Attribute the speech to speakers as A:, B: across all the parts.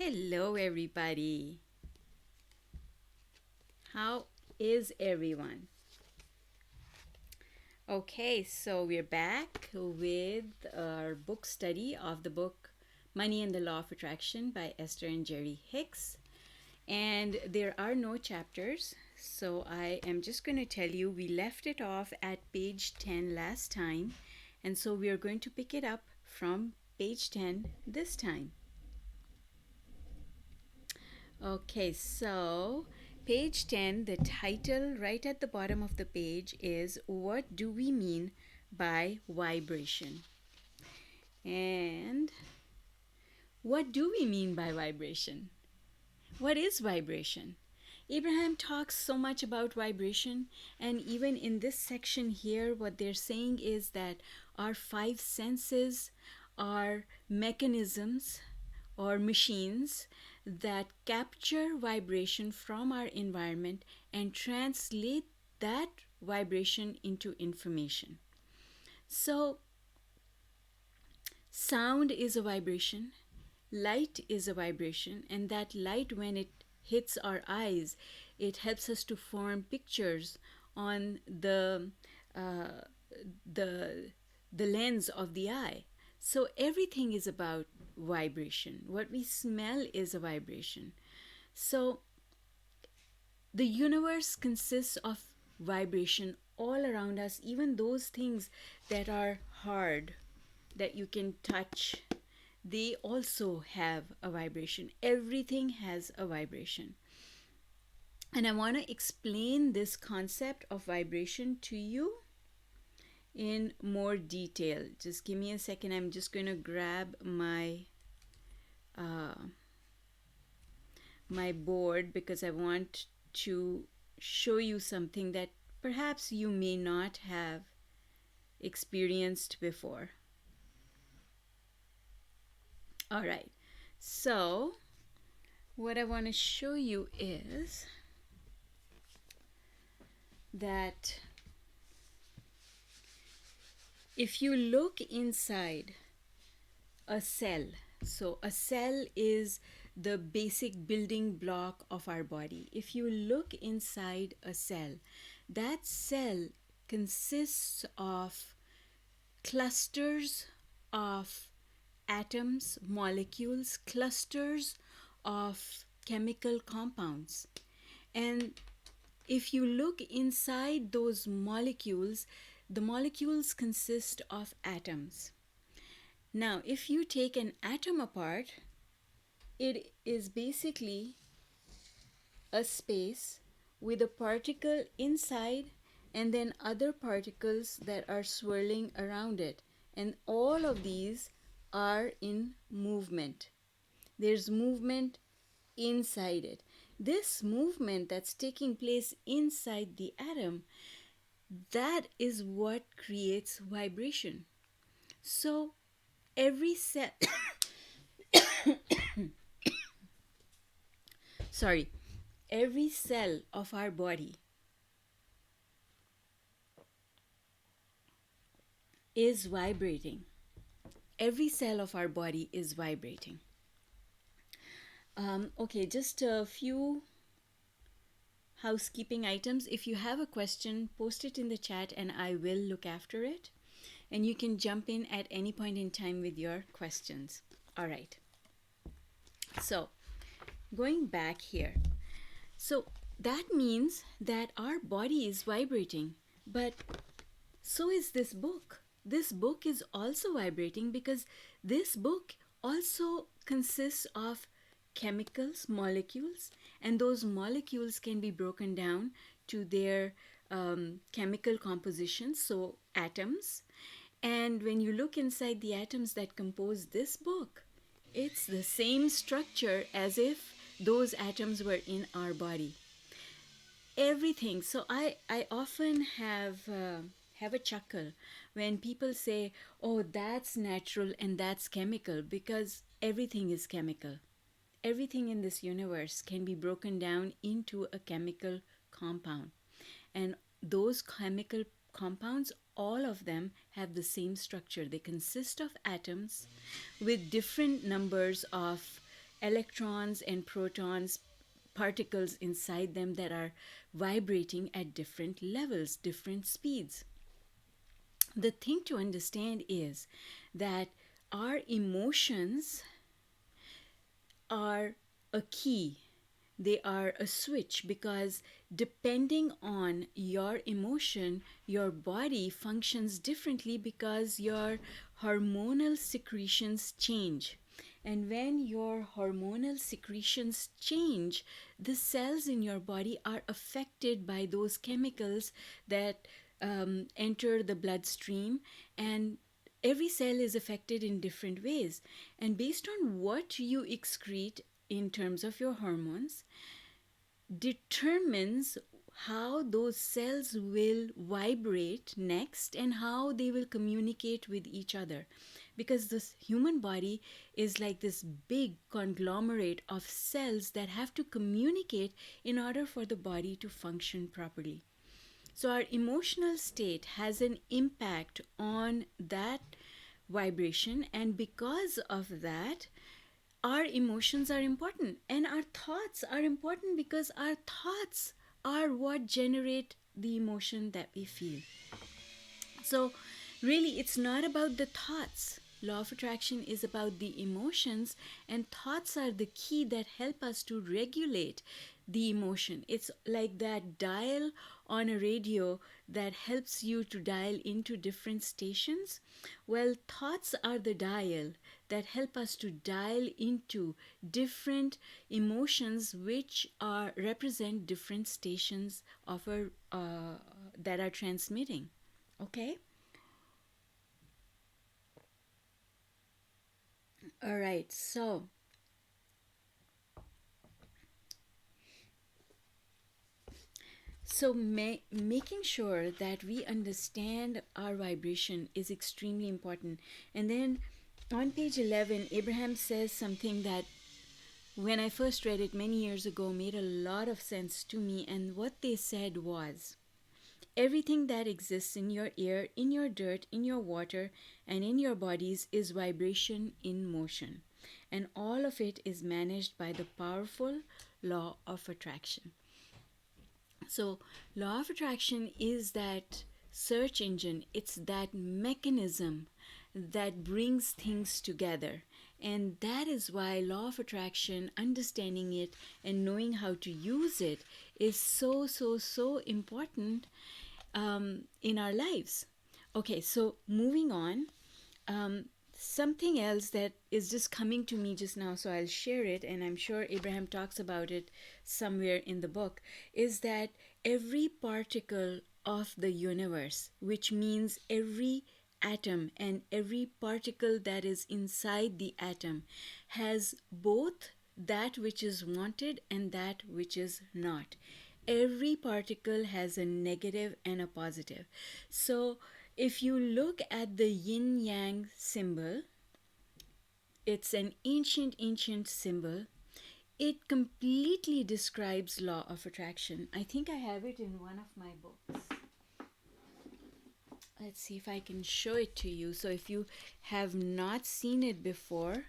A: Hello, everybody. How is everyone? Okay, so we're back with our book study of the book Money and the Law of Attraction by Esther and Jerry Hicks. And there are no chapters, so I am just going to tell you we left it off at page 10 last time, and so we are going to pick it up from page 10 this time. Okay, so page 10, the title right at the bottom of the page is What Do We Mean by Vibration? And what do we mean by vibration? What is vibration? Abraham talks so much about vibration, and even in this section here, what they're saying is that our five senses are mechanisms or machines that capture vibration from our environment and translate that vibration into information. So, sound is a vibration, light is a vibration, and that light, when it hits our eyes, it helps us to form pictures on uh, the the lens of the eye. So everything is about vibration. What we smell is a vibration. So the universe consists of vibration all around us, even those things that are hard, that you can touch, they also have a vibration. Everything has a vibration. And I want to explain this concept of vibration to you in more detail. Just give me a second. I'm just going to grab my board because I want to show you something that perhaps you may not have experienced before. All right. So, what I want to show you is that if you look inside a cell, so a cell is the basic building block of our body. If you look inside a cell, that cell consists of clusters of atoms, molecules, clusters of chemical compounds. And if you look inside those molecules, the molecules consist of atoms. Now, if you take an atom apart, it is basically a space with a particle inside and then other particles that are swirling around it. And all of these are in movement. There's movement inside it. This movement that's taking place inside the atom, that is what creates vibration. So every cell every cell of our body is vibrating. Every cell of our body is vibrating. Okay, just a few housekeeping items. If you have a question, post it in the chat and I will look after it. And you can jump in at any point in time with your questions. All right. So, going back here. So, that means that our body is vibrating, but so is this book. This book is also vibrating because this book also consists of chemicals, molecules, and those molecules can be broken down to their chemical compositions, so atoms. And when you look inside the atoms that compose this book, it's the same structure as if those atoms were in our body. Everything. So I often have a chuckle when people say, oh, that's natural and that's chemical, because everything is chemical. Everything in this universe can be broken down into a chemical compound. And those chemical compounds, all of them have the same structure. They consist of atoms with different numbers of electrons and protons, particles inside them that are vibrating at different levels, different speeds. The thing to understand is that our emotions are a key. They are a switch, because depending on your emotion, your body functions differently because your hormonal secretions change. And when your hormonal secretions change, the cells in your body are affected by those chemicals that enter the bloodstream, and every cell is affected in different ways. And based on what you excrete in terms of your hormones, determines how those cells will vibrate next and how they will communicate with each other. Because this human body is like this big conglomerate of cells that have to communicate in order for the body to function properly. So our emotional state has an impact on that vibration, and because of that, our emotions are important, and our thoughts are important, because our thoughts are what generate the emotion that we feel. So really, it's not about the thoughts. Law of attraction is about the emotions, and thoughts are the key that help us to regulate the emotion. It's like that dial on a radio that helps you to dial into different stations. Well, thoughts are the dial that help us to dial into different emotions, which are represent different stations of our that are transmitting. Okay. All right. So making sure that we understand our vibration is extremely important. And then on page 11, Abraham says something that, when I first read it many years ago, made a lot of sense to me. And what they said was, everything that exists in your air, in your dirt, in your water, and in your bodies is vibration in motion. And all of it is managed by the powerful law of attraction. So, law of attraction is that search engine, it's that mechanism that brings things together. And that is why law of attraction, understanding it and knowing how to use it, is so important in our lives. Okay, so moving on. Something else that is just coming to me just now, so I'll share it, and I'm sure Abraham talks about it somewhere in the book, is that every particle of the universe, which means every atom and every particle that is inside the atom, has both that which is wanted and that which is not. Every particle has a negative and a positive. So if you look at the yin yang symbol, it's an ancient symbol. It completely describes law of attraction. I think I have it in one of my books. Let's see if I can show it to you. So if you have not seen it before,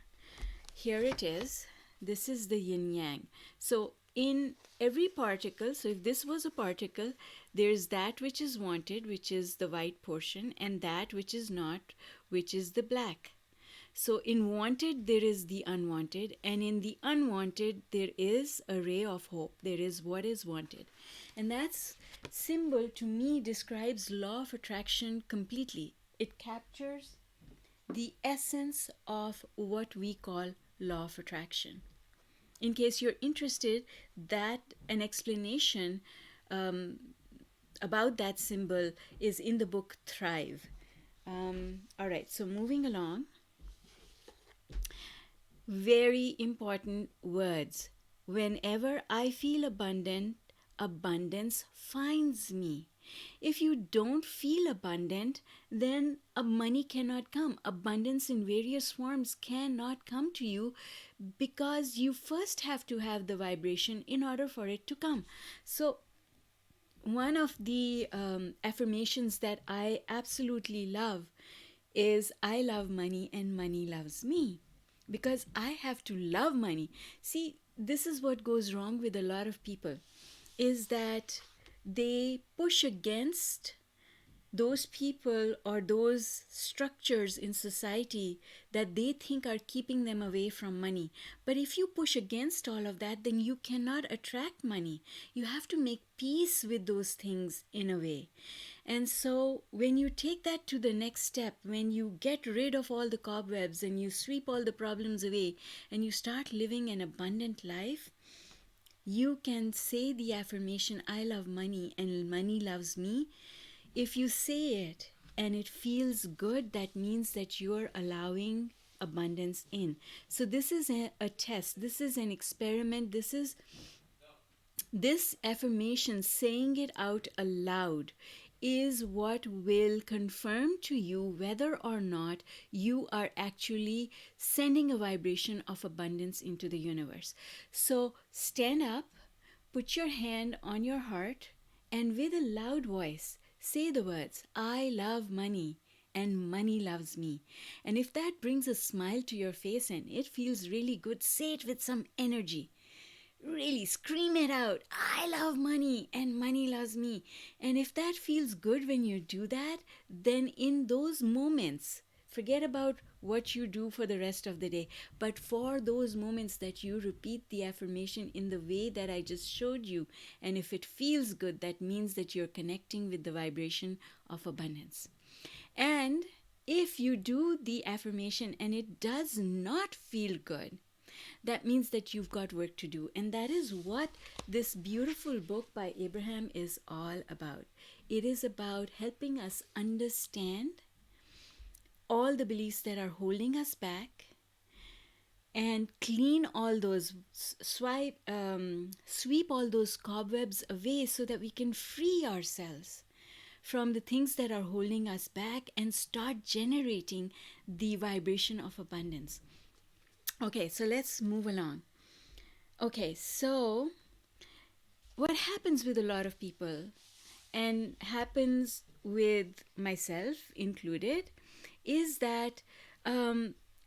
A: here it is. This is the yin yang. So in every particle, so if this was a particle, there's that which is wanted, which is the white portion, and that which is not, which is the black. So in wanted, there is the unwanted, and in the unwanted, there is a ray of hope. There is what is wanted. And that symbol to me describes law of attraction completely. It captures the essence of what we call law of attraction. In case you're interested, that an explanation about that symbol is in the book Thrive. All right, so moving along. Very important words. Whenever I feel abundant, abundance finds me. If you don't feel abundant, then money cannot come. Abundance in various forms cannot come to you, because you first have to have the vibration in order for it to come. So one of the affirmations that I absolutely love is, I love money and money loves me. because I have to love money. See, this is what goes wrong with a lot of people, is that they push against those people or those structures in society that they think are keeping them away from money. But if you push against all of that, then you cannot attract money. You have to make peace with those things in a way. And so when you take that to the next step, when you get rid of all the cobwebs and you sweep all the problems away and you start living an abundant life, you can say the affirmation, I love money and money loves me. If you say it and it feels good, that means that you're allowing abundance in. So this is a test. This is an experiment. This affirmation, saying it out aloud, is what will confirm to you whether or not you are actually sending a vibration of abundance into the universe. So stand up, put your hand on your heart, and with a loud voice, say the words, I love money and money loves me. And if that brings a smile to your face and it feels really good, say it with some energy. Really scream it out, I love money and money loves me. And if that feels good when you do that, then in those moments, forget about what you do for the rest of the day, but for those moments that you repeat the affirmation in the way that I just showed you, and if it feels good, that means that you're connecting with the vibration of abundance. And if you do the affirmation and it does not feel good, that means that you've got work to do. And that is what this beautiful book by Abraham is all about. It is about helping us understand all the beliefs that are holding us back and clean all those, sweep all those cobwebs away so that we can free ourselves from the things that are holding us back and start generating the vibration of abundance. Okay, so let's move along. Okay, so what happens with a lot of people, and happens with myself included, is that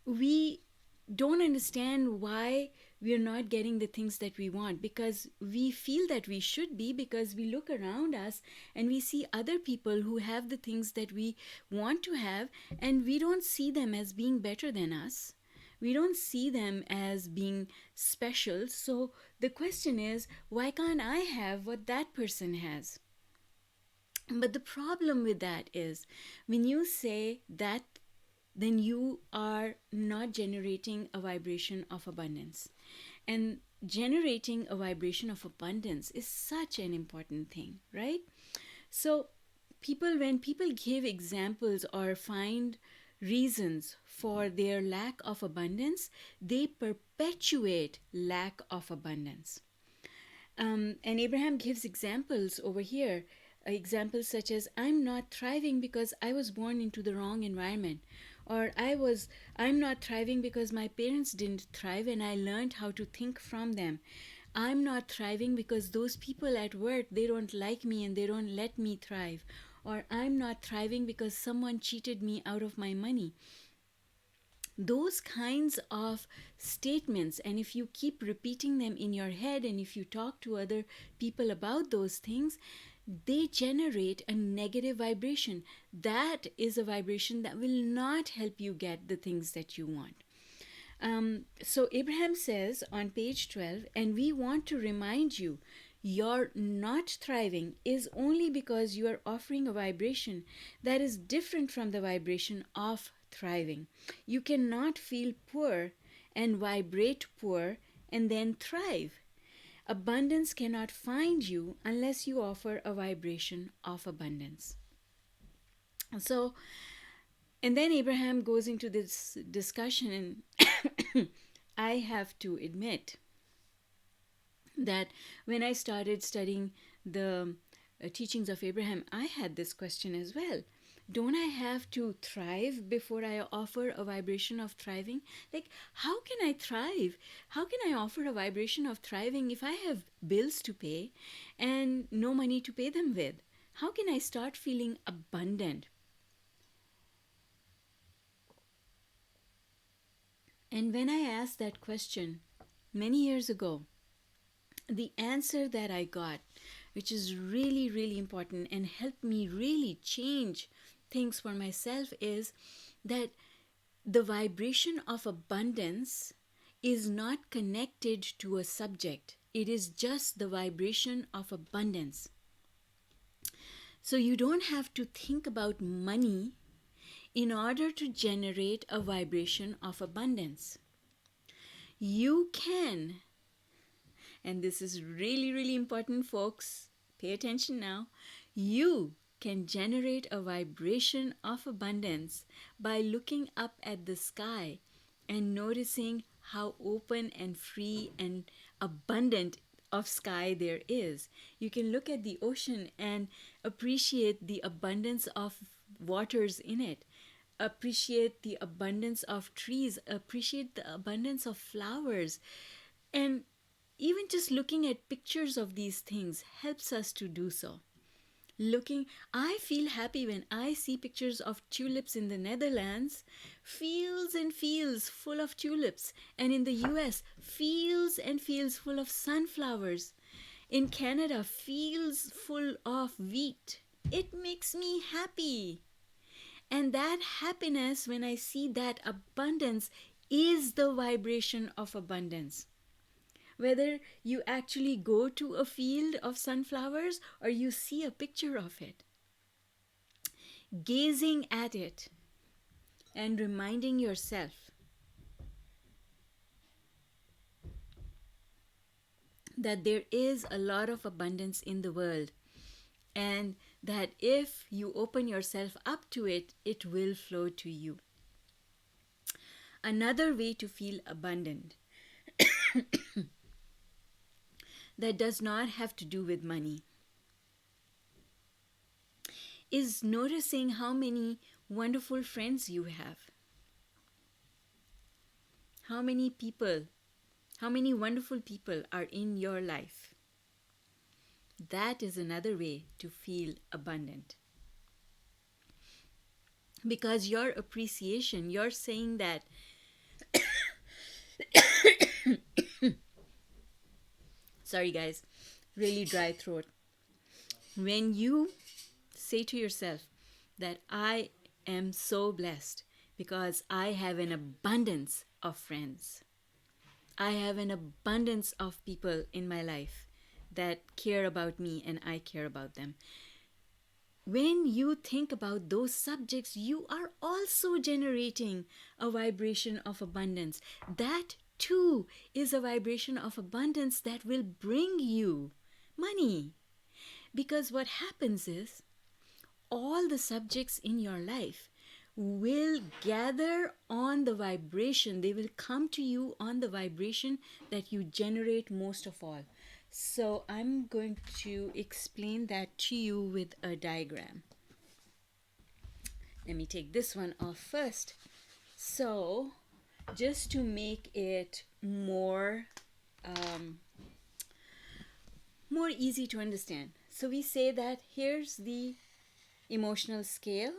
A: we don't understand why we're not getting the things that we want, because we feel that we should be, because we look around us and we see other people who have the things that we want to have, and we don't see them as being better than us. We don't see them as being special. So the question is, why can't I have what that person has? But the problem with that is, when you say that, then you are not generating a vibration of abundance. And generating a vibration of abundance is such an important thing, right? So when people give examples or find reasons for their lack of abundance, they perpetuate lack of abundance. And Abraham gives examples over here. Examples such as, I'm not thriving because I was born into the wrong environment. Or I'm not thriving because my parents didn't thrive and I learned how to think from them. I'm not thriving because those people at work, they don't like me and they don't let me thrive. Or I'm not thriving because someone cheated me out of my money. Those kinds of statements, and if you keep repeating them in your head and if you talk to other people about those things, they generate a negative vibration. That is a vibration that will not help you get the things that you want. So Abraham says on page 12, and we want to remind you, your not thriving is only because you are offering a vibration that is different from the vibration of thriving. You cannot feel poor and vibrate poor and then thrive. Abundance cannot find you unless you offer a vibration of abundance. So, and then Abraham goes into this discussion, and I have to admit that when I started studying the teachings of Abraham, I had this question as well. Don't I have to thrive before I offer a vibration of thriving? Like, how can I thrive? How can I offer a vibration of thriving if I have bills to pay and no money to pay them with? How can I start feeling abundant? And when I asked that question many years ago, the answer that I got, which is really, really important and helped me really change things for myself, is that the vibration of abundance is not connected to a subject. It is just the vibration of abundance. So you don't have to think about money in order to generate a vibration of abundance. You can, and this is really, really important, folks, pay attention now. You can generate a vibration of abundance by looking up at the sky and noticing how open and free and abundant of sky there is. You can look at the ocean and appreciate the abundance of waters in it. Appreciate the abundance of trees, appreciate the abundance of flowers. And even just looking at pictures of these things helps us to do so. I feel happy when I see pictures of tulips in the Netherlands, fields and fields full of tulips, and in the US, fields and fields full of sunflowers. In Canada, fields full of wheat. It makes me happy. And that happiness, when I see that abundance, is the vibration of abundance. Whether you actually go to a field of sunflowers or you see a picture of it, gazing at it and reminding yourself that there is a lot of abundance in the world, and that if you open yourself up to it, it will flow to you. Another way to feel abundant that does not have to do with money is noticing how many wonderful friends you have. How many wonderful people are in your life. That is another way to feel abundant. Because your appreciation, you're saying that sorry guys, really dry throat. When you say to yourself that I am so blessed because I have an abundance of friends, I have an abundance of people in my life that care about me and I care about them. When you think about those subjects, you are also generating a vibration of abundance. That too is a vibration of abundance that will bring you money. Because what happens is, all the subjects in your life will gather on the vibration. They will come to you on the vibration that you generate most of all. So I'm going to explain that to you with a diagram. Let me take this one off first. So just to make it more easy to understand. So we say that here's the emotional scale.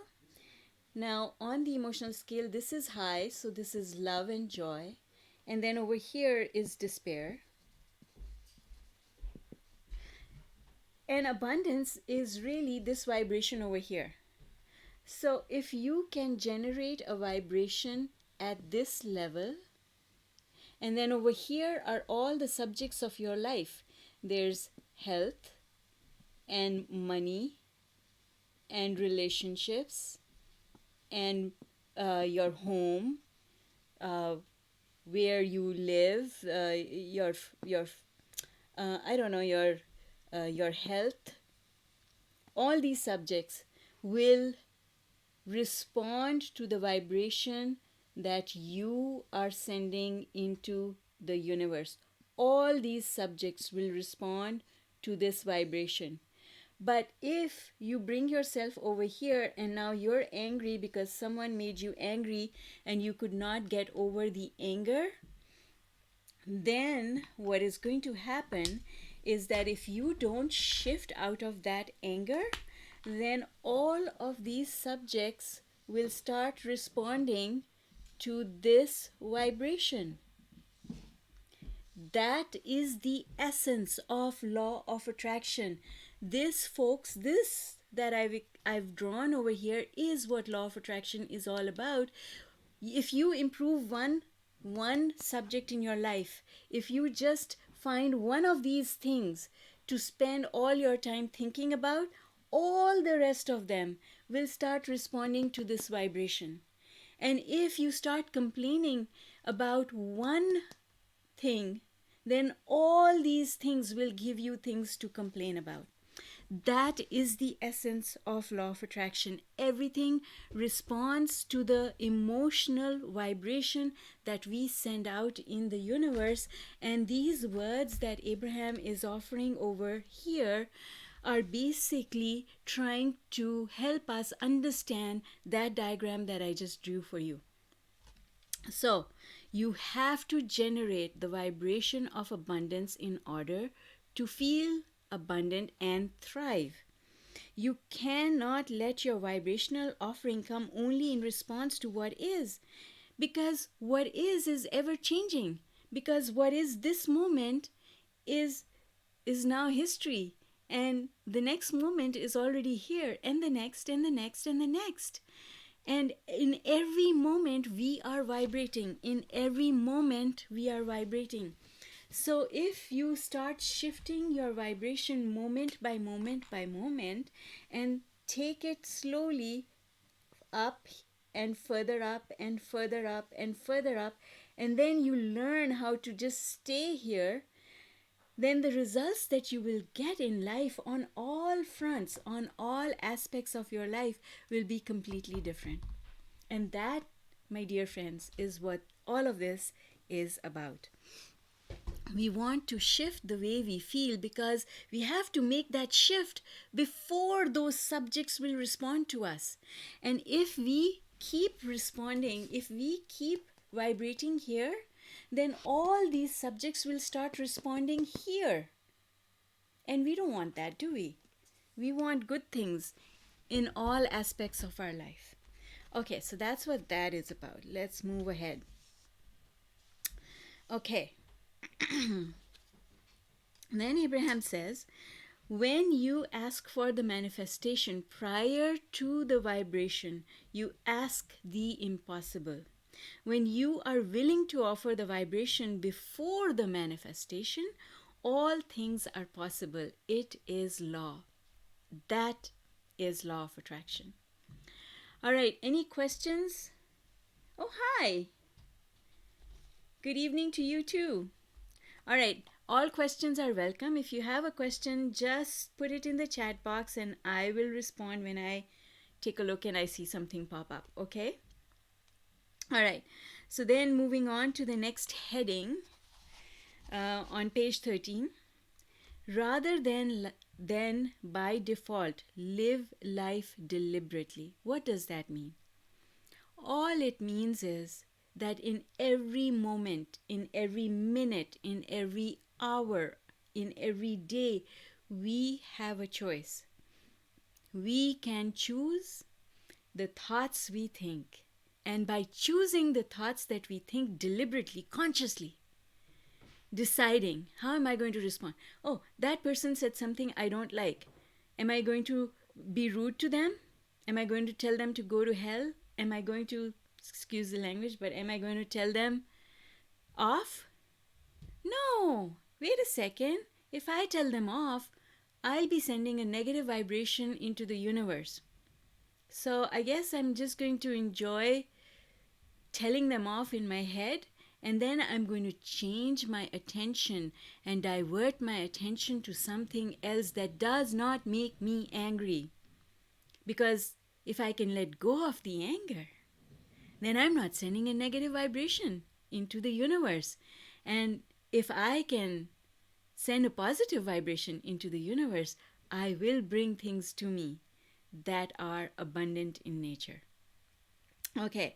A: Now on the emotional scale, this is high, so this is love and joy. And then over here is despair. And abundance is really this vibration over here. So if you can generate a vibration at this level, and then over here are all the subjects of your life. There's health and money and relationships and your home, where you live, your health. All these subjects will respond to the vibration that you are sending into the universe. All these subjects will respond to this vibration. But if you bring yourself over here and now you're angry because someone made you angry and you could not get over the anger, then what is going to happen is that if you don't shift out of that anger, then all of these subjects will start responding to this vibration. That is the essence of law of attraction. This, folks, this that I've drawn over here is what law of attraction is all about. If you improve one subject in your life, if you just find one of these things to spend all your time thinking about, all the rest of them will start responding to this vibration. And if you start complaining about one thing, then all these things will give you things to complain about. That is the essence of law of attraction. Everything responds to the emotional vibration that we send out in the universe. And these words that Abraham is offering over here are basically trying to help us understand that diagram that I just drew for you. So, you have to generate the vibration of abundance in order to feel abundant and thrive. You cannot let your vibrational offering come only in response to what is, because what is ever changing. Because what is this moment is now history, and the next moment is already here, and the next and the next and the next. And in every moment we are vibrating. In every moment we are vibrating. So if you start shifting your vibration moment by moment by moment and take it slowly up and further up and further up and further up, and then you learn how to just stay here, then the results that you will get in life on all fronts, on all aspects of your life, will be completely different. And that, my dear friends, is what all of this is about. We want to shift the way we feel, because we have to make that shift before those subjects will respond to us. And if we keep responding, if we keep vibrating here, then all these subjects will start responding here. And we don't want that, do we? We want good things in all aspects of our life. Okay, so that's what that is about. Let's move ahead. Okay. Then Abraham says, when you ask for the manifestation prior to the vibration, you ask the impossible. When you are willing to offer the vibration before the manifestation, all things are possible. It is law. That is law of attraction. All right, any questions? Oh, hi. Good evening to you too. All right, all questions are welcome. If you have a question, just put it in the chat box and I will respond when I take a look and I see something pop up, okay? All right, so then moving on to the next heading on page 13. Rather than by default, live life deliberately. What does that mean? All it means is that in every moment, in every minute, in every hour, in every day, we have a choice. We can choose the thoughts we think. And by choosing the thoughts that we think deliberately, consciously, deciding, how am I going to respond? Oh, that person said something I don't like. Am I going to be rude to them? Am I going to tell them to go to hell? Am I going to, excuse the language, but am I going to tell them off? No, wait a second. If I tell them off, I'll be sending a negative vibration into the universe. So I guess I'm just going to enjoy telling them off in my head, and then I'm going to change my attention and divert my attention to something else that does not make me angry. Because if I can let go of the anger, then I'm not sending a negative vibration into the universe. And if I can send a positive vibration into the universe, I will bring things to me that are abundant in nature. Okay.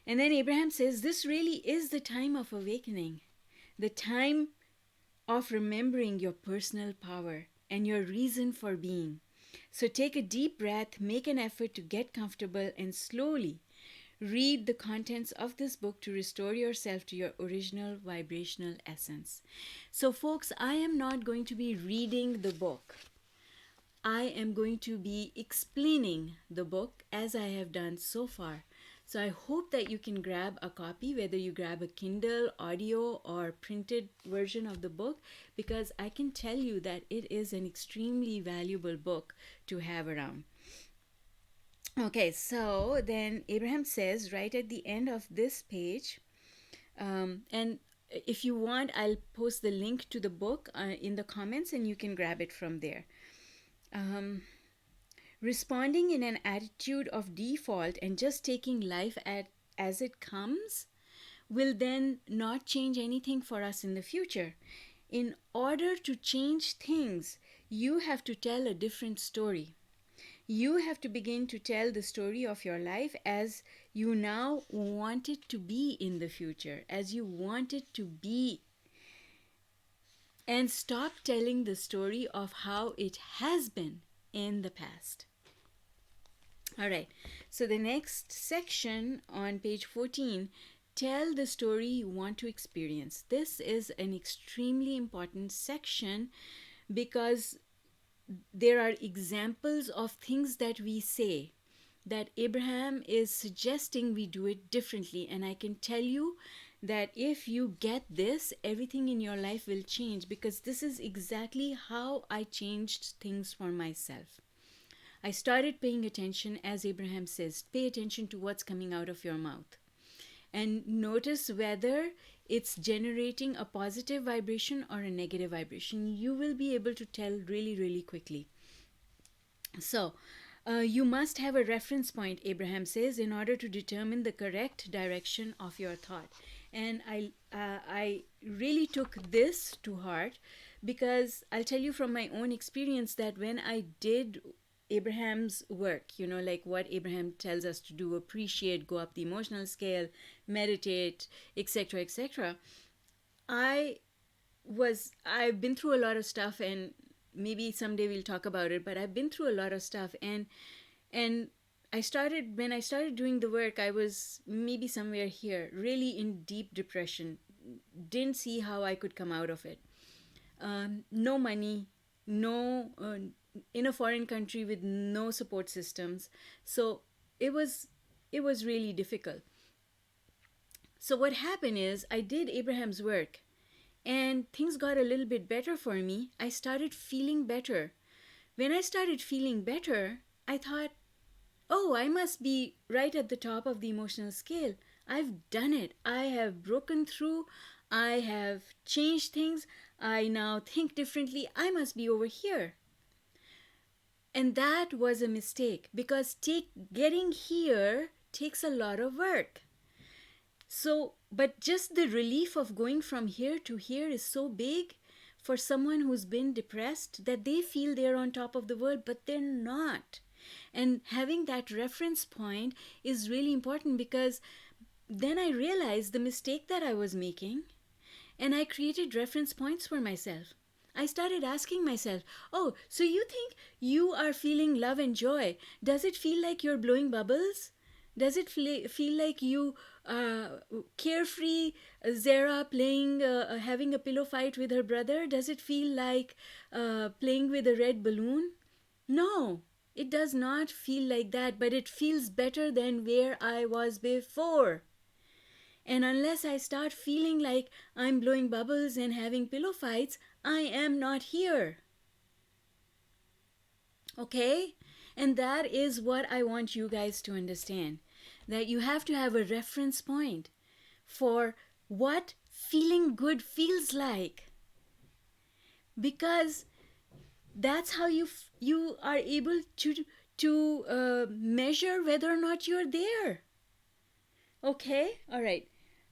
A: And then Abraham says, this really is the time of awakening, the time of remembering your personal power and your reason for being. So take a deep breath, make an effort to get comfortable, and slowly Read the contents of this book to restore yourself to your original vibrational essence. So, folks, I am not going to be reading the book. I am going to be explaining the book as I have done so far. So I hope that you can grab a copy, whether you grab a Kindle, audio, or printed version of the book, because I can tell you that it is an extremely valuable book to have around. Okay, so then Abraham says right at the end of this page, and if you want, I'll post the link to the book in the comments and you can grab it from there. Responding in an attitude of default and just taking life as it comes will then not change anything for us in the future. In order to change things, you have to tell a different story. You have to begin to tell the story of your life as you now want it to be in the future, as you want it to be. And stop telling the story of how it has been in the past. All right, so the next section on page 14, tell the story you want to experience. This is an extremely important section because there are examples of things that we say that Abraham is suggesting we do it differently. And I can tell you that if you get this, everything in your life will change, because this is exactly how I changed things for myself. I started paying attention, as Abraham says, pay attention to what's coming out of your mouth. And notice whether it's generating a positive vibration or a negative vibration. You will be able to tell really, really quickly. So, you must have a reference point, Abraham says, in order to determine the correct direction of your thought. And I really took this to heart, because I'll tell you from my own experience that when I did Abraham's work, like what Abraham tells us to do, appreciate, go up the emotional scale, meditate, etc., etc. I've been through a lot of stuff, and maybe someday we'll talk about it, but I've been through a lot of stuff, and when I started doing the work, I was maybe somewhere here, really in deep depression, didn't see how I could come out of it. No money, no in a foreign country with no support systems. So it was really difficult. So what happened is I did Abraham's work and things got a little bit better for me. I started feeling better. When I started feeling better, I thought, oh, I must be right at the top of the emotional scale. I've done it. I have broken through. I have changed things. I now think differently. I must be over here. And that was a mistake, because getting here takes a lot of work. So, but just the relief of going from here to here is so big for someone who's been depressed that they feel they're on top of the world, but they're not. And having that reference point is really important, because then I realized the mistake that I was making, and I created reference points for myself. I started asking myself, oh, so you think you are feeling love and joy. Does it feel like you're blowing bubbles? Does it feel like you carefree Zara playing, having a pillow fight with her brother? Does it feel like playing with a red balloon? No, it does not feel like that, but it feels better than where I was before. And unless I start feeling like I'm blowing bubbles and having pillow fights, I am not here. Okay? And that is what I want you guys to understand. That you have to have a reference point for what feeling good feels like. Because that's how you are able to measure whether or not you're there. Okay? All right.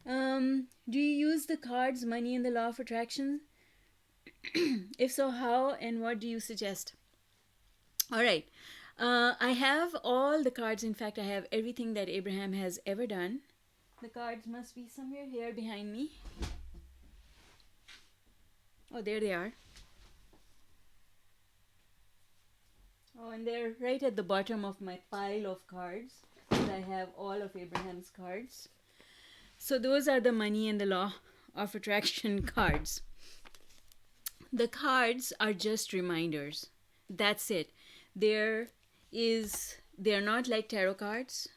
A: Do you use the cards Money and the Law of Attraction? If so, how and what do you suggest? All right. I have all the cards. In fact, I have everything that Abraham has ever done. The cards must be somewhere here behind me. Oh, there they are. Oh, and they're right at the bottom of my pile of cards. And I have all of Abraham's cards. So those are the money and the law of attraction cards. The cards are just reminders. That's it. They're not like tarot cards.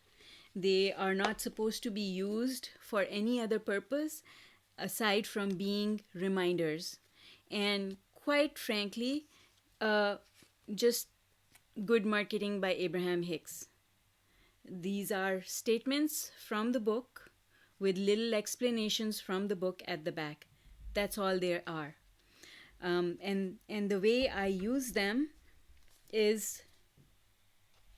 A: They are not supposed to be used for any other purpose aside from being reminders. And quite frankly, just good marketing by Abraham Hicks. These are statements from the book with little explanations from the book at the back. That's all there are. And the way I use them is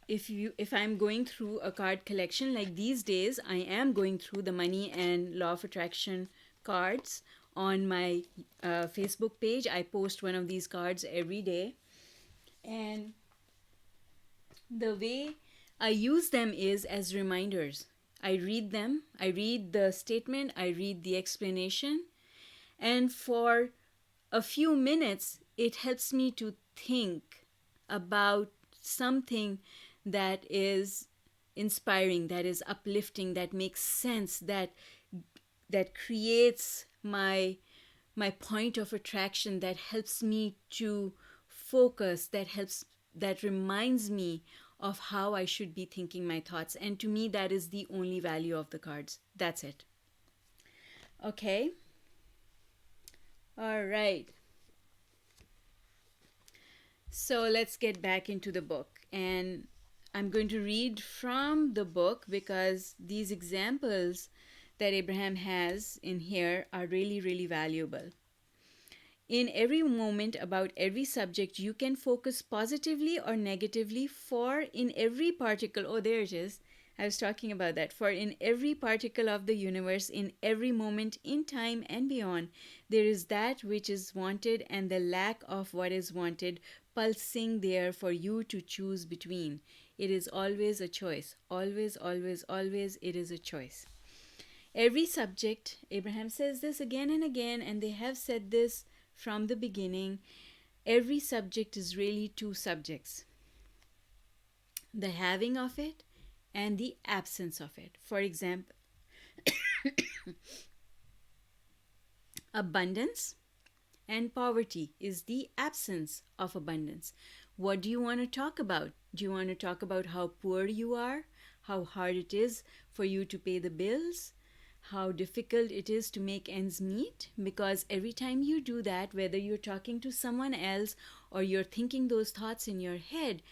A: if I'm going through a card collection, like these days I am going through the money and law of attraction cards on my Facebook page. I post one of these cards every day, and the way I use them is as reminders. I read them, I read the statement, I read the explanation, and for a few minutes it helps me to think about something that is inspiring, that is uplifting, that makes sense, that creates my point of attraction, that helps me to focus, that reminds me of how I should be thinking my thoughts. And to me, that is the only value of the cards. That's it. Okay. All right. So let's get back into the book. And I'm going to read from the book because these examples that Abraham has in here are really, really valuable. In every moment about every subject, you can focus positively or negatively, for in every particle, oh, there it is. I was talking about that. For in every particle of the universe, in every moment in time and beyond, there is that which is wanted and the lack of what is wanted pulsing there for you to choose between. It is always a choice. Always, always, always, it is a choice. Every subject, Abraham says this again and again, and they have said this from the beginning, every subject is really two subjects: the having of it and the absence of it. For example, abundance and poverty is the absence of abundance. What do you want to talk about? Do you want to talk about how poor you are, how hard it is for you to pay the bills, how difficult it is to make ends meet? Because every time you do that, whether you're talking to someone else or you're thinking those thoughts in your head,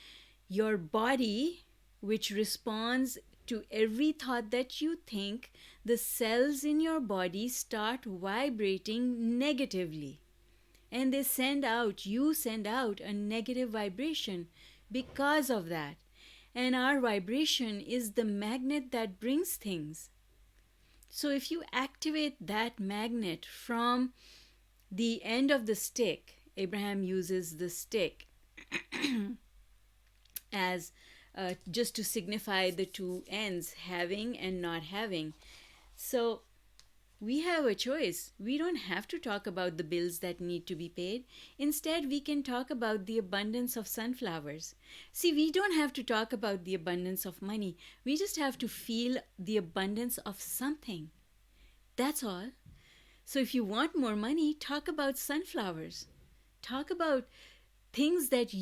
A: your body, which responds to every thought that you think, the cells in your body start vibrating negatively. And you send out a negative vibration because of that. And our vibration is the magnet that brings things. So if you activate that magnet from the end of the stick, Abraham uses the stick as just to signify the two ends, having and not having. So we have a choice. We don't have to talk about the bills that need to be paid. Instead, we can talk about the abundance of sunflowers. See, we don't have to talk about the abundance of money. We just have to feel the abundance of something. That's all. So if you want more money, talk about sunflowers. Talk about things that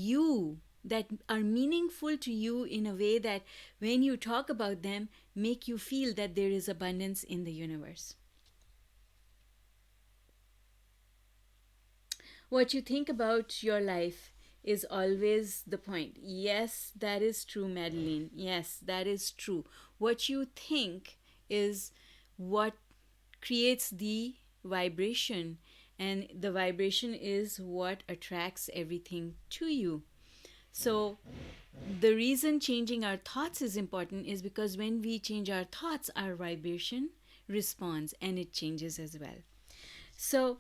A: are meaningful to you in a way that when you talk about them, make you feel that there is abundance in the universe. What you think about your life is always the point. Yes, that is true, Madeline. Yes, that is true. What you think is what creates the vibration, and the vibration is what attracts everything to you. So the reason changing our thoughts is important is because when we change our thoughts, our vibration responds and it changes as well. So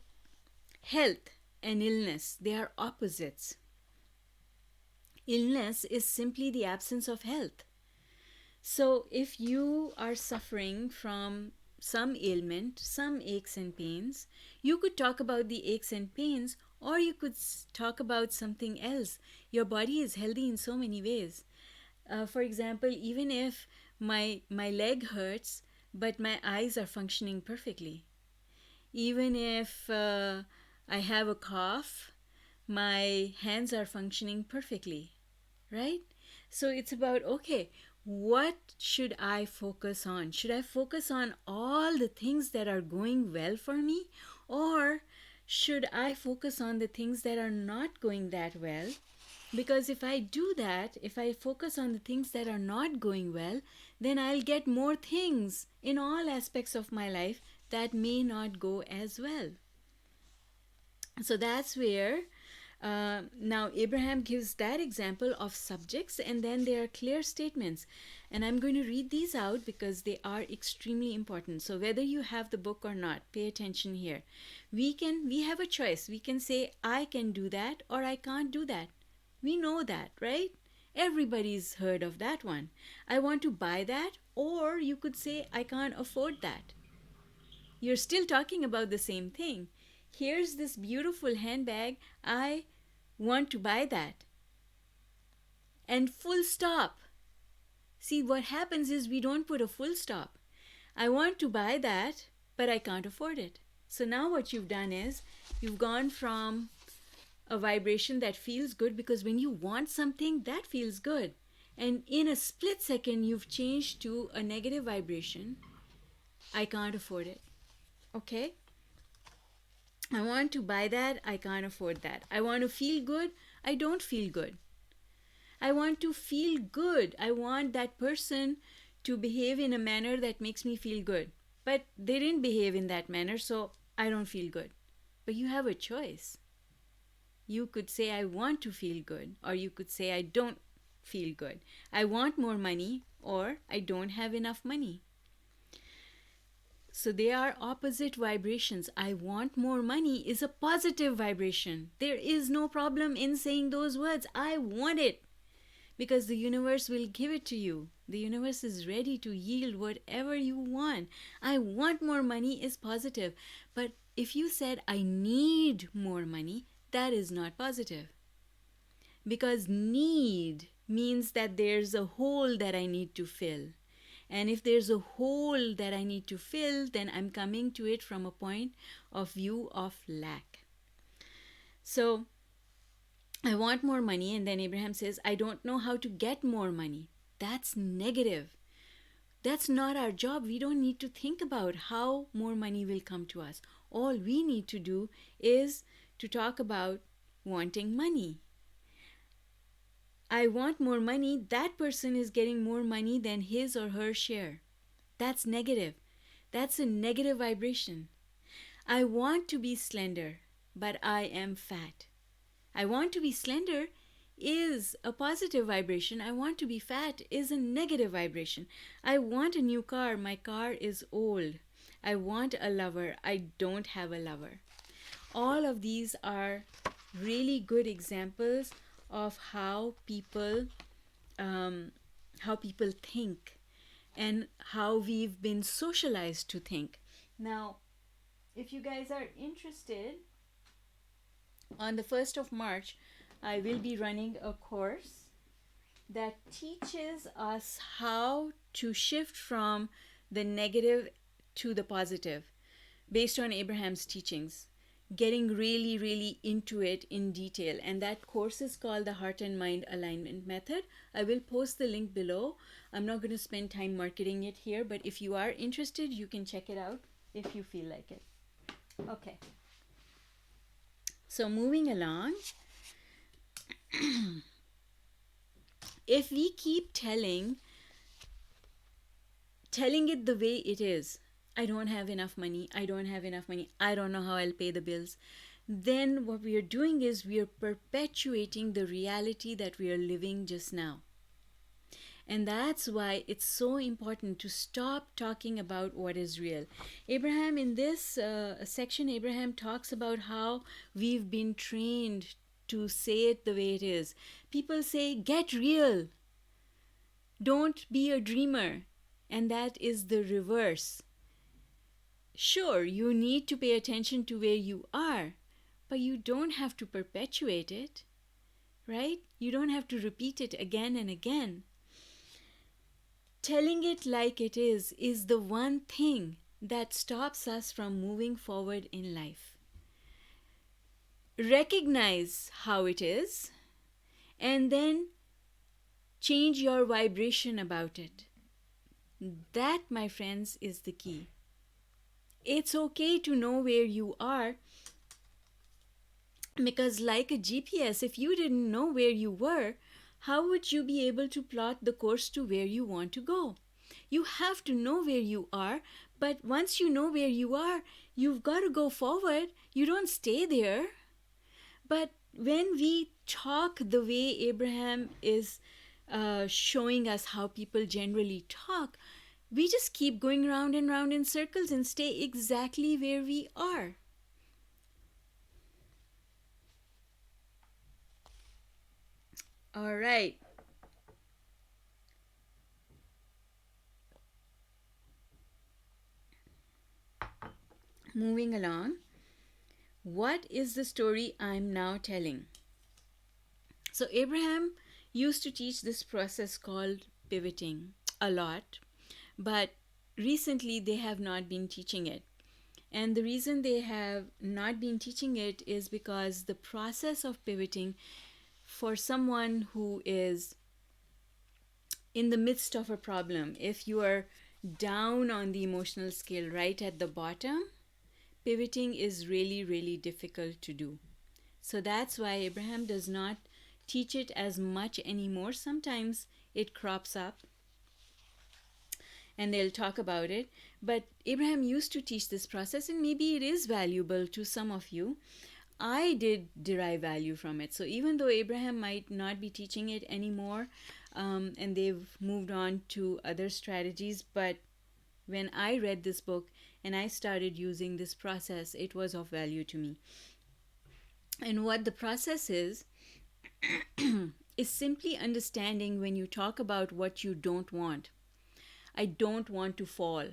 A: health and illness, they are opposites. Illness is simply the absence of health. So if you are suffering from some ailment, some aches and pains, you could talk about the aches and pains, or you could talk about something else. Your body is healthy in so many ways. For example, even if my leg hurts, but my eyes are functioning perfectly. Even if I have a cough, my hands are functioning perfectly, right? So it's about, okay, what should I focus on? Should I focus on all the things that are going well for me? Or should I focus on the things that are not going that well? Because if I do that, if I focus on the things that are not going well, then I'll get more things in all aspects of my life that may not go as well. So that's where now Abraham gives that example of subjects, and then there are clear statements. And I'm going to read these out because they are extremely important. So whether you have the book or not, pay attention here. We have a choice. We can say, I can do that or I can't do that. We know that, right? Everybody's heard of that one. I want to buy that, or you could say, I can't afford that. You're still talking about the same thing. Here's this beautiful handbag. I want to buy that. And full stop. See, what happens is we don't put a full stop. I want to buy that, but I can't afford it. So now what you've done is you've gone from a vibration that feels good, because when you want something, that feels good. And in a split second, you've changed to a negative vibration. I can't afford it. Okay? I want to buy that. I can't afford that. I want to feel good. I don't feel good. I want to feel good. I want that person to behave in a manner that makes me feel good. But they didn't behave in that manner, so I don't feel good. But you have a choice. You could say, I want to feel good, or you could say, I don't feel good. I want more money, or I don't have enough money. So they are opposite vibrations. I want more money is a positive vibration. There is no problem in saying those words. I want it, because the universe will give it to you. The universe is ready to yield whatever you want. I want more money is positive. But if you said, I need more money, that is not positive. Because need means that there's a hole that I need to fill. And if there's a hole that I need to fill, then I'm coming to it from a point of view of lack. So I want more money, and then Abraham says, I don't know how to get more money. That's negative. That's not our job. We don't need to think about how more money will come to us. All we need to do is to talk about wanting money. I want more money. That person is getting more money than his or her share. That's negative. That's a negative vibration. I want to be slender, but I am fat. I want to be slender is a positive vibration. I want to be fat is a negative vibration. I want a new car. My car is old. I want a lover. I don't have a lover. All of these are really good examples of how people think and how we've been socialized to think. Now, if you guys are interested, on the 1st of March, I will be running a course that teaches us how to shift from the negative to the positive based on Abraham's teachings, getting really, really into it in detail. And that course is called the Heart and Mind Alignment Method. I will post the link below. I'm not going to spend time marketing it here, but if you are interested, you can check it out if you feel like it. Okay. So moving along, if we keep telling it the way it is, I don't have enough money, I don't have enough money, I don't know how I'll pay the bills, then what we are doing is we are perpetuating the reality that we are living just now. And that's why it's so important to stop talking about what is real. Abraham, in this section, Abraham talks about how we've been trained to say it the way it is. People say, get real. Don't be a dreamer. And that is the reverse. Sure, you need to pay attention to where you are, but you don't have to perpetuate it, right? You don't have to repeat it again and again. telling it like it is the one thing that stops us from moving forward in life. Recognize how it is and then change your vibration about it. That, my friends, is the key. It's okay to know where you are, because like a GPS, if you didn't know where you were, how would you be able to plot the course to where you want to go? You have to know where you are, but once you know where you are, you've got to go forward. You don't stay there. But when we talk the way Abraham is showing us how people generally talk, we just keep going round and round in circles and stay exactly where we are. All right. Moving along. What is the story I'm now telling? So, Abraham used to teach this process called pivoting a lot, but recently they have not been teaching it. And the reason they have not been teaching it is because the process of pivoting for someone who is in the midst of a problem, if you are down on the emotional scale right at the bottom, pivoting is really, really difficult to do. So that's why Abraham does not teach it as much anymore. Sometimes it crops up and they'll talk about it. But Abraham used to teach this process, and maybe it is valuable to some of you. I did derive value from it. So even though Abraham might not be teaching it anymore, and they've moved on to other strategies, but when I read this book and I started using this process, it was of value to me. And what the process is simply understanding when you talk about what you don't want. I don't want to fall.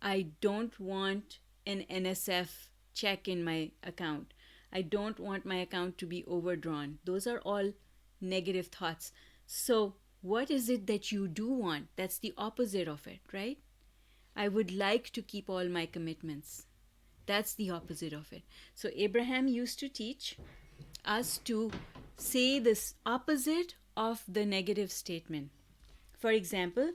A: I don't want an NSF check in my account. I don't want my account to be overdrawn. Those are all negative thoughts. So, what is it that you do want? That's the opposite of it, right? I would like to keep all my commitments. That's the opposite of it. So, Abraham used to teach us to say this opposite of the negative statement. For example,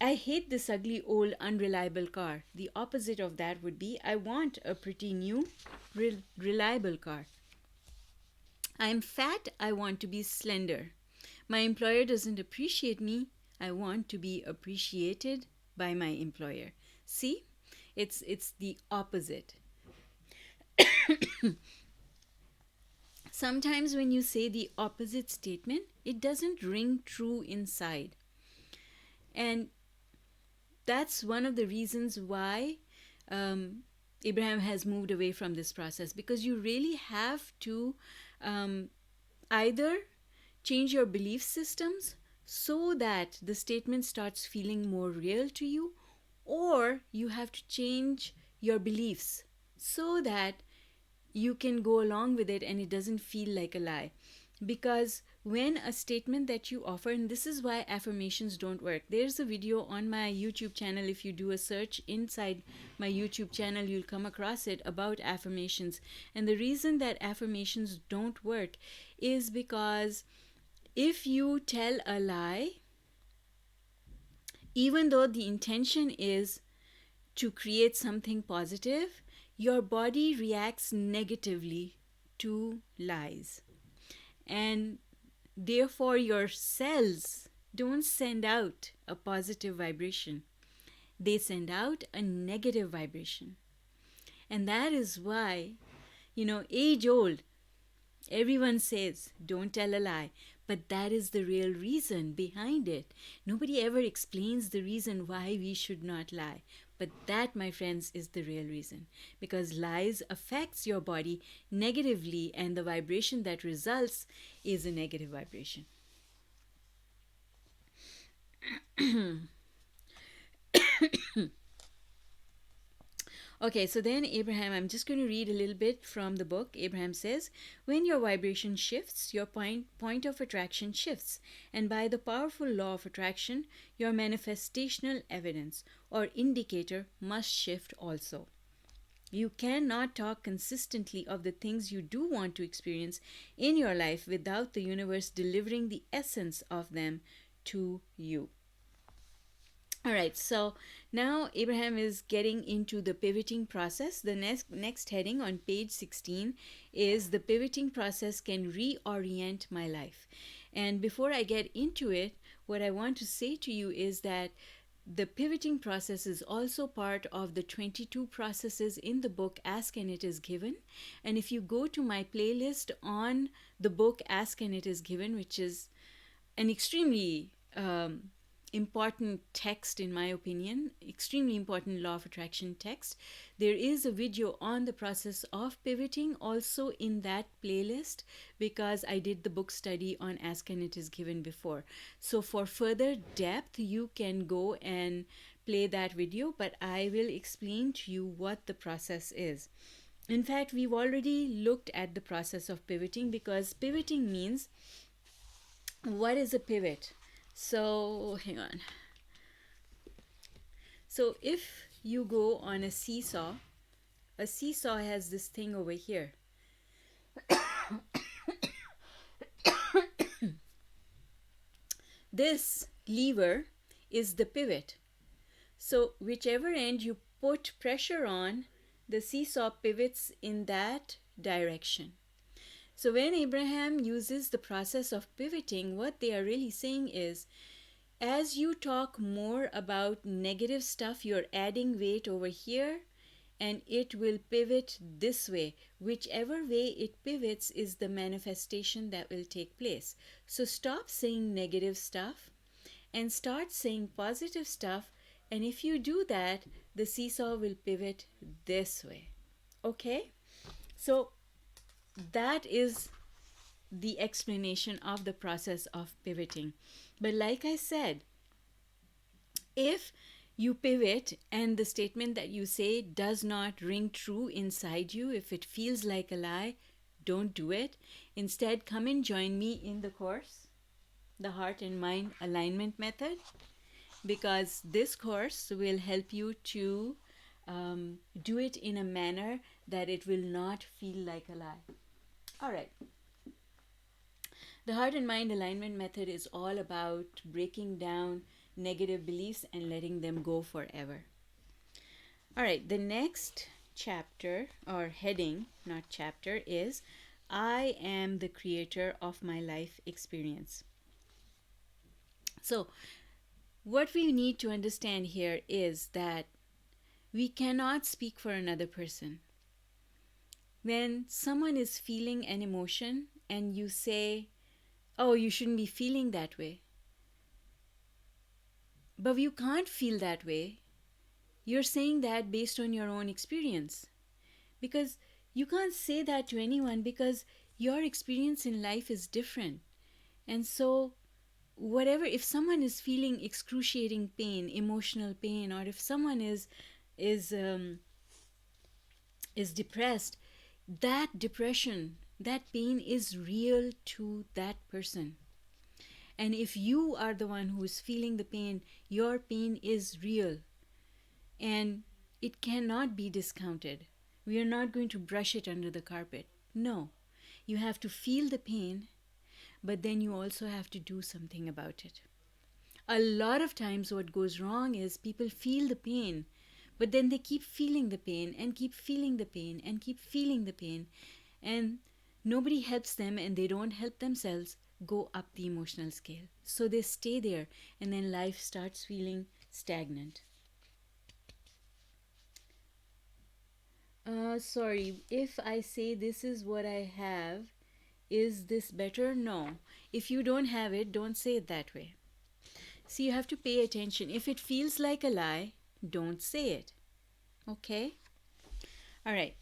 A: I hate this ugly old unreliable car. The opposite of that would be I want a pretty new reliable car. I'm fat. I want to be slender. My employer doesn't appreciate me. I want to be appreciated by my employer. See? It's the opposite. Sometimes when you say the opposite statement, it doesn't ring true inside. And that's one of the reasons why Abraham has moved away from this process, because you really have to either change your belief systems so that the statement starts feeling more real to you, or you have to change your beliefs so that you can go along with it and it doesn't feel like a lie. Because when a statement that you offer, and this is why affirmations don't work. There's a video on my YouTube channel. If you do a search inside my YouTube channel, you'll come across it about affirmations. And the reason that affirmations don't work is because if you tell a lie, even though the intention is to create something positive, your body reacts negatively to lies. And therefore, your cells don't send out a positive vibration. They send out a negative vibration. And that is why, age old, everyone says, don't tell a lie. But that is the real reason behind it. Nobody ever explains the reason why we should not lie. But that, my friends, is the real reason. Because lies affects your body negatively, and the vibration that results is a negative vibration. Okay, so then Abraham, I'm just going to read a little bit from the book. Abraham says, when your vibration shifts, your point of attraction shifts. And by the powerful law of attraction, your manifestational evidence or indicator must shift also. You cannot talk consistently of the things you do want to experience in your life without the universe delivering the essence of them to you. All right, so now Abraham is getting into the pivoting process. The next heading on page 16 is the pivoting process can reorient my life. And before I get into it, what I want to say to you is that the pivoting process is also part of the 22 processes in the book Ask and It Is Given. And if you go to my playlist on the book Ask and It Is Given, which is an extremely important text, in my opinion, extremely important law of attraction text, there is a video on the process of pivoting also in that playlist, because I did the book study on Ask and It Is Given before. So for further depth, you can go and play that video, but I will explain to you what the process is. In fact, we've already looked at the process of pivoting, because pivoting means, what is a pivot? So hang on. So if you go on a seesaw has this thing over here. This lever is the pivot. So whichever end you put pressure on, the seesaw pivots in that direction. So when Abraham uses the process of pivoting, what they are really saying is, as you talk more about negative stuff, you're adding weight over here, and it will pivot this way. Whichever way it pivots is the manifestation that will take place. So stop saying negative stuff and start saying positive stuff. And if you do that, the seesaw will pivot this way. Okay? So that is the explanation of the process of pivoting. But like I said, if you pivot and the statement that you say does not ring true inside you, if it feels like a lie, don't do it. Instead, come and join me in the course, the Heart and Mind Alignment Method, because this course will help you to do it in a manner that it will not feel like a lie. All right. The Heart and Mind Alignment Method is all about breaking down negative beliefs and letting them go forever. All right, the next chapter or heading, not chapter, is I am the creator of my life experience. So what we need to understand here is that we cannot speak for another person. When someone is feeling an emotion and you say, oh, you shouldn't be feeling that way, but you can't feel that way, you're saying that based on your own experience. Because you can't say that to anyone, because your experience in life is different. And so whatever, if someone is feeling excruciating pain, emotional pain, or if someone is depressed, that depression, that pain is real to that person. And if you are the one who is feeling the pain, your pain is real. And it cannot be discounted. We are not going to brush it under the carpet. No. You have to feel the pain, but then you also have to do something about it. A lot of times what goes wrong is people feel the pain, but then they keep feeling the pain and keep feeling the pain and keep feeling the pain. And nobody helps them, and they don't help themselves go up the emotional scale. So they stay there, and then life starts feeling stagnant. Sorry, if I say this is what I have, is this better? No. If you don't have it, don't say it that way. See, you have to pay attention. If it feels like a lie, don't say it. Okay? All right.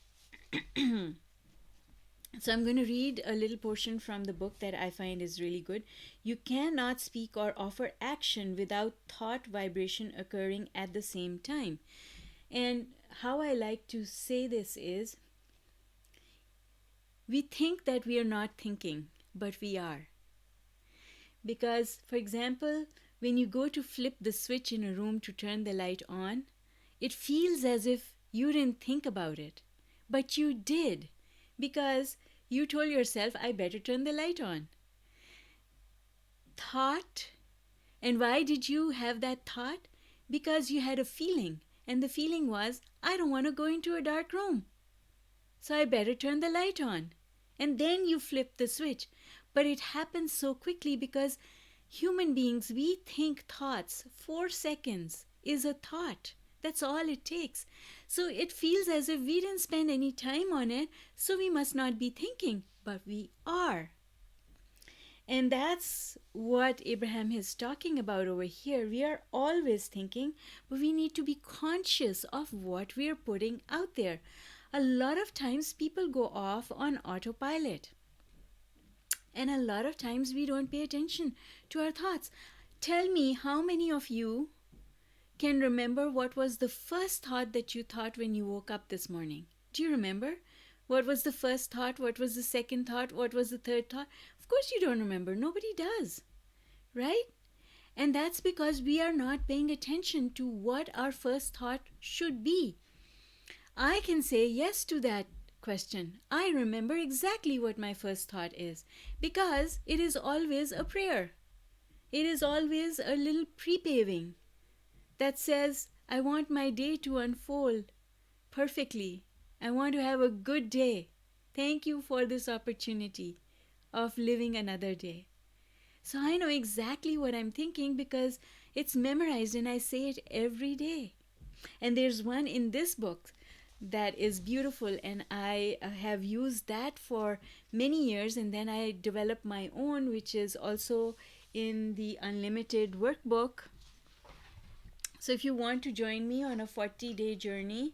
A: So I'm going to read a little portion from the book that I find is really good. You cannot speak or offer action without thought vibration occurring at the same time. And how I like to say this is, we think that we are not thinking, but we are. Because, for example, when you go to flip the switch in a room to turn the light on, it feels as if you didn't think about it. But you did, because you told yourself, I better turn the light on. Thought. And why did you have that thought? Because you had a feeling. And the feeling was, I don't want to go into a dark room, so I better turn the light on. And then you flip the switch. But it happens so quickly because human beings, we think thoughts. 4 seconds is a thought. That's all it takes. So it feels as if we didn't spend any time on it, so we must not be thinking, but we are. And that's what Abraham is talking about over here. We are always thinking, but we need to be conscious of what we are putting out there. A lot of times people go off on autopilot. And a lot of times we don't pay attention to our thoughts. Tell me, how many of you can remember what was the first thought that you thought when you woke up this morning? Do you remember? What was the first thought? What was the second thought? What was the third thought? Of course you don't remember. Nobody does. Right? And that's because we are not paying attention to what our first thought should be. I can say yes to that question. I remember exactly what my first thought is, because it is always a prayer. It is always a little pre-paving that says, I want my day to unfold perfectly. I want to have a good day. Thank you for this opportunity of living another day. So I know exactly what I'm thinking because it's memorized and I say it every day. And there's one in this book that is beautiful, and I have used that for many years, and then I developed my own, which is also in the Unlimited workbook. So if you want to join me on a 40-day journey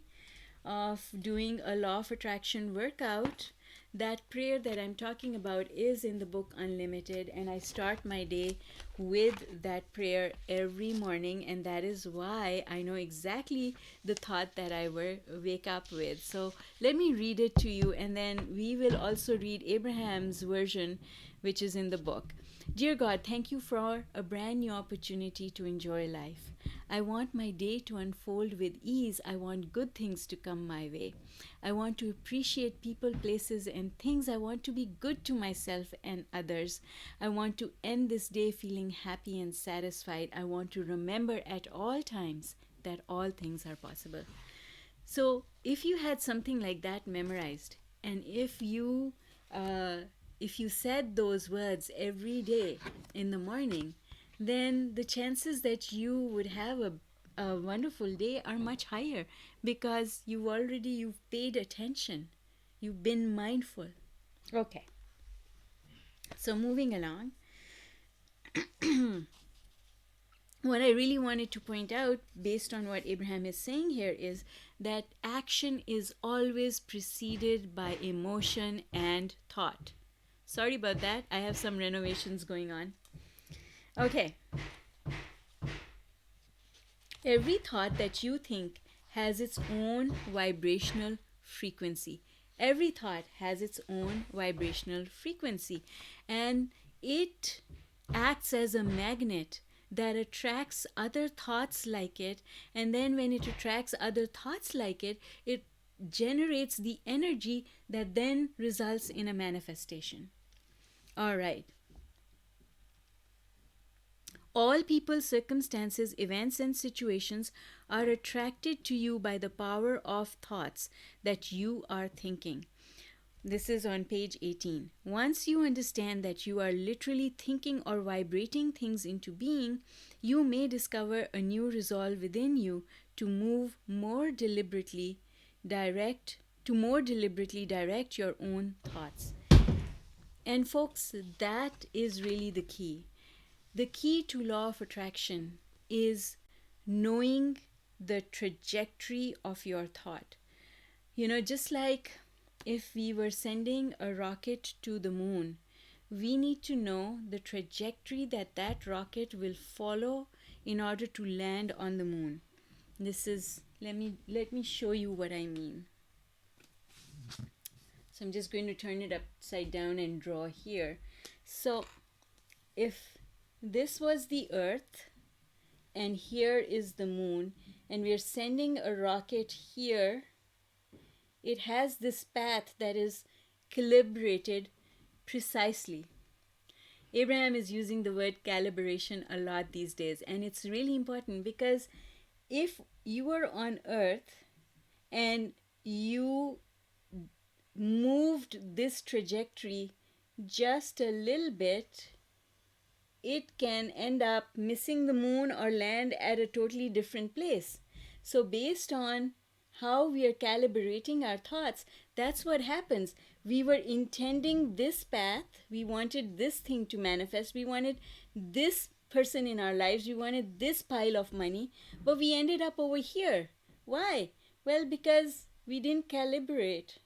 A: of doing a law of attraction workout, that prayer that I'm talking about is in the book Unlimited, and I start my day with that prayer every morning, and that is why I know exactly the thought that I wake up with. So let me read it to you, and then we will also read Abraham's version, which is in the book. Dear God, thank you for a brand new opportunity to enjoy life. I want my day to unfold with ease. I want good things to come my way. I want to appreciate people, places, and things. I want to be good to myself and others. I want to end this day feeling happy and satisfied. I want to remember at all times that all things are possible. So if you had something like that memorized, and if you said those words every day in the morning, then the chances that you would have a wonderful day are much higher, because you've paid attention. You've been mindful. Okay. So moving along, what I really wanted to point out, based on what Abraham is saying here, is that action is always preceded by emotion and thought. Sorry about that. I have some renovations going on. Okay. Every thought that you think has its own vibrational frequency. Every thought has its own vibrational frequency, and it acts as a magnet that attracts other thoughts like it, and then when it attracts other thoughts like it, it generates the energy that then results in a manifestation. All right. All people, circumstances, events, and situations are attracted to you by the power of thoughts that you are thinking. This is on page 18. Once you understand that you are literally thinking or vibrating things into being, you may discover a new resolve within you to more deliberately direct your own thoughts. And folks, that is really the key. The key to law of attraction is knowing the trajectory of your thought. Just like if we were sending a rocket to the moon, we need to know the trajectory that rocket will follow in order to land on the moon. This is, let me show you what I mean. So I'm just going to turn it upside down and draw here. So if this was the Earth and here is the moon, and we're sending a rocket here, it has this path that is calibrated precisely. Abraham is using the word calibration a lot these days, and it's really important because if you were on Earth and you moved this trajectory just a little bit, it can end up missing the moon or land at a totally different place. So based on how we are calibrating our thoughts, that's what happens. We were intending this path, we wanted this thing to manifest, we wanted this person in our lives, we wanted this pile of money, but we ended up over here. Why? Well, because we didn't calibrate.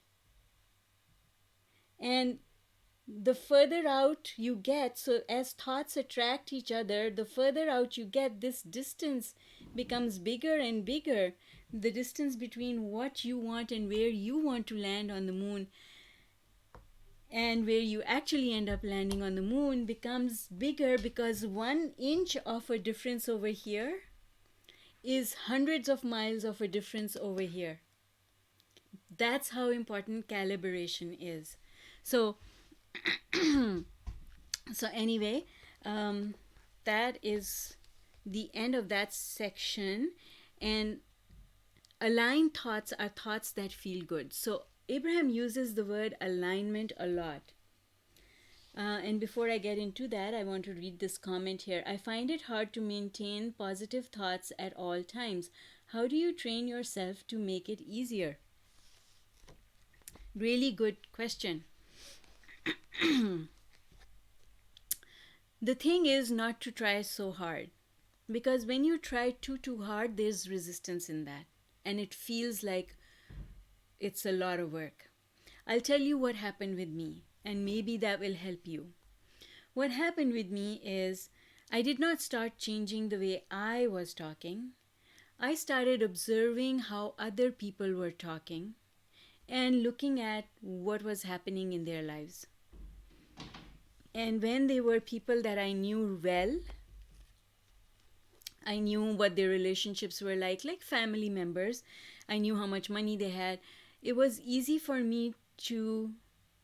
A: And the further out you get, so as thoughts attract each other, the further out you get, this distance becomes bigger and bigger. The distance between what you want and where you want to land on the moon and where you actually end up landing on the moon becomes bigger, because 1 inch of a difference over here is hundreds of miles of a difference over here. That's how important calibration is. So anyway, that is the end of that section. And aligned thoughts are thoughts that feel good. So Abraham uses the word alignment a lot. And before I get into that, I want to read this comment here. I find it hard to maintain positive thoughts at all times. How do you train yourself to make it easier? Really good question. The thing is not to try so hard, because when you try too hard, there's resistance in that, and it feels like it's a lot of work. I'll tell you what happened with me, and maybe that will help you. What happened with me is I did not start changing the way I was talking. I started observing how other people were talking and looking at what was happening in their lives. And when they were people that I knew well, I knew what their relationships were like family members. I knew how much money they had. It was easy for me to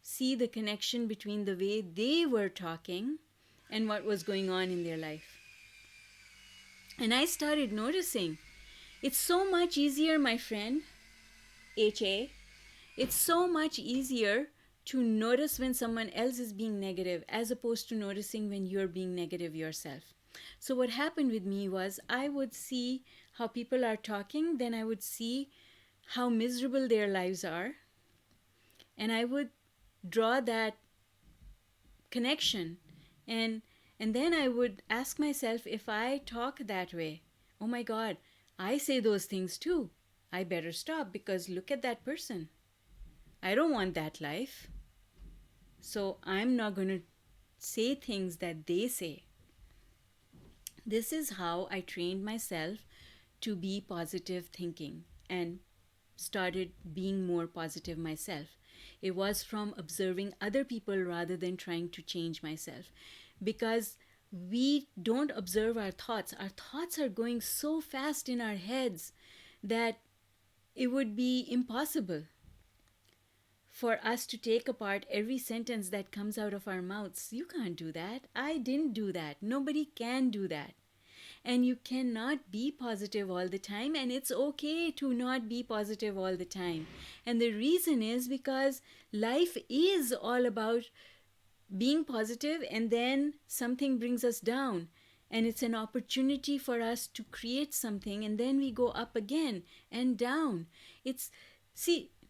A: see the connection between the way they were talking and what was going on in their life. And I started noticing, it's so much easier, my friend, H.A., it's so much easier to notice when someone else is being negative as opposed to noticing when you're being negative yourself. So what happened with me was I would see how people are talking, then I would see how miserable their lives are, and I would draw that connection, and then I would ask myself, if I talk that way, oh my God, I say those things too. I better stop, because look at that person. I don't want that life. So I'm not going to say things that they say. This is how I trained myself to be positive thinking and started being more positive myself. It was from observing other people rather than trying to change myself. Because we don't observe our thoughts. Our thoughts are going so fast in our heads that it would be impossible for us to take apart every sentence that comes out of our mouths. You can't do that. I didn't do that. Nobody can do that. And you cannot be positive all the time, and it's okay to not be positive all the time. And the reason is because life is all about being positive, and then something brings us down. And it's an opportunity for us to create something, and then we go up again and down.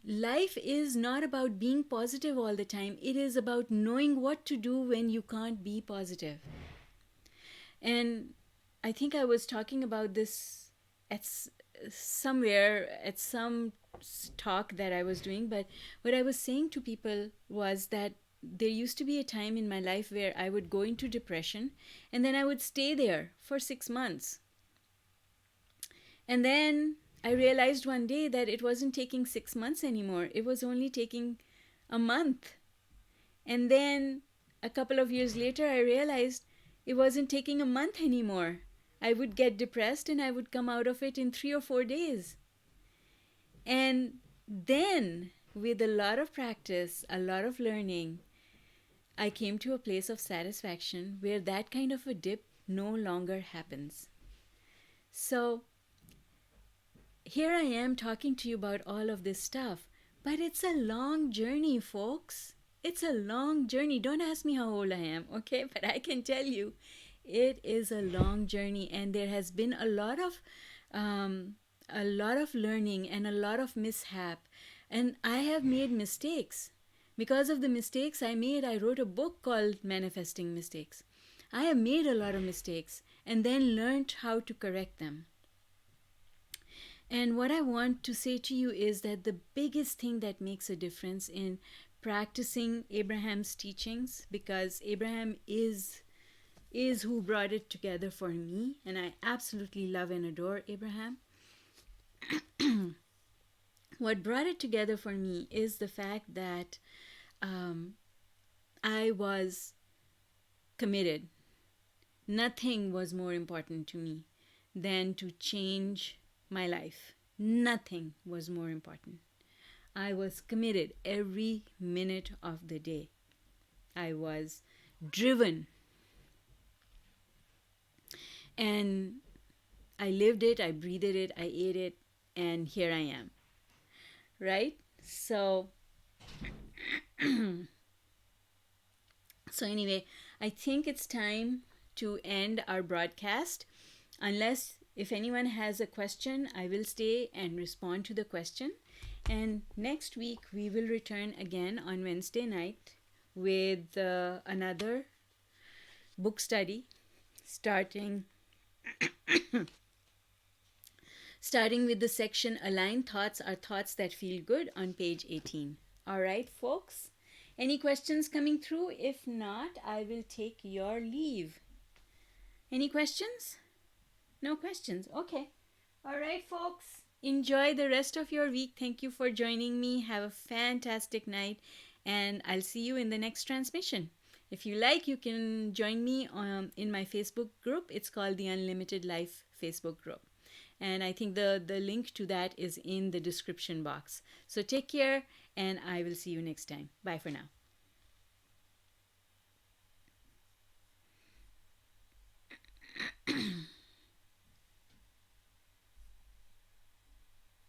A: Life is not about being positive all the time. It is about knowing what to do when you can't be positive. And I think I was talking about this at some talk that I was doing, but what I was saying to people was that there used to be a time in my life where I would go into depression, and then I would stay there for 6 months. And then I realized one day that it wasn't taking 6 months anymore. It was only taking a month. And then a couple of years later, I realized it wasn't taking a month anymore. I would get depressed and I would come out of it in 3 or 4 days. And then, with a lot of practice, a lot of learning, I came to a place of satisfaction where that kind of a dip no longer happens. So, here I am talking to you about all of this stuff, but it's a long journey, folks. It's a long journey. Don't ask me how old I am, okay? But I can tell you, it is a long journey, and there has been a lot of learning and a lot of mishap, and I have made mistakes. Because of the mistakes I made, I wrote a book called Manifesting Mistakes. I have made a lot of mistakes and then learned how to correct them. And what I want to say to you is that the biggest thing that makes a difference in practicing Abraham's teachings, because Abraham is who brought it together for me, and I absolutely love and adore Abraham. What brought it together for me is the fact that I was committed. Nothing was more important to me than to change my life. Nothing was more important. I was committed every minute of the day. I was driven. And I lived it, I breathed it, I ate it, and here I am. Right? So anyway, I think it's time to end our broadcast. Unless if anyone has a question, I will stay and respond to the question. And next week we will return again on Wednesday night with another book study, starting with the section Aligned Thoughts Are Thoughts That Feel Good on page 18. All right, folks? Any questions coming through? If not, I will take your leave. Any questions? No questions. Okay. All right, folks. Enjoy the rest of your week. Thank you for joining me. Have a fantastic night, and I'll see you in the next transmission. If you like, you can join me in my Facebook group. It's called the Unlimited Life Facebook group. And I think the link to that is in the description box. So take care, and I will see you next time. Bye for now.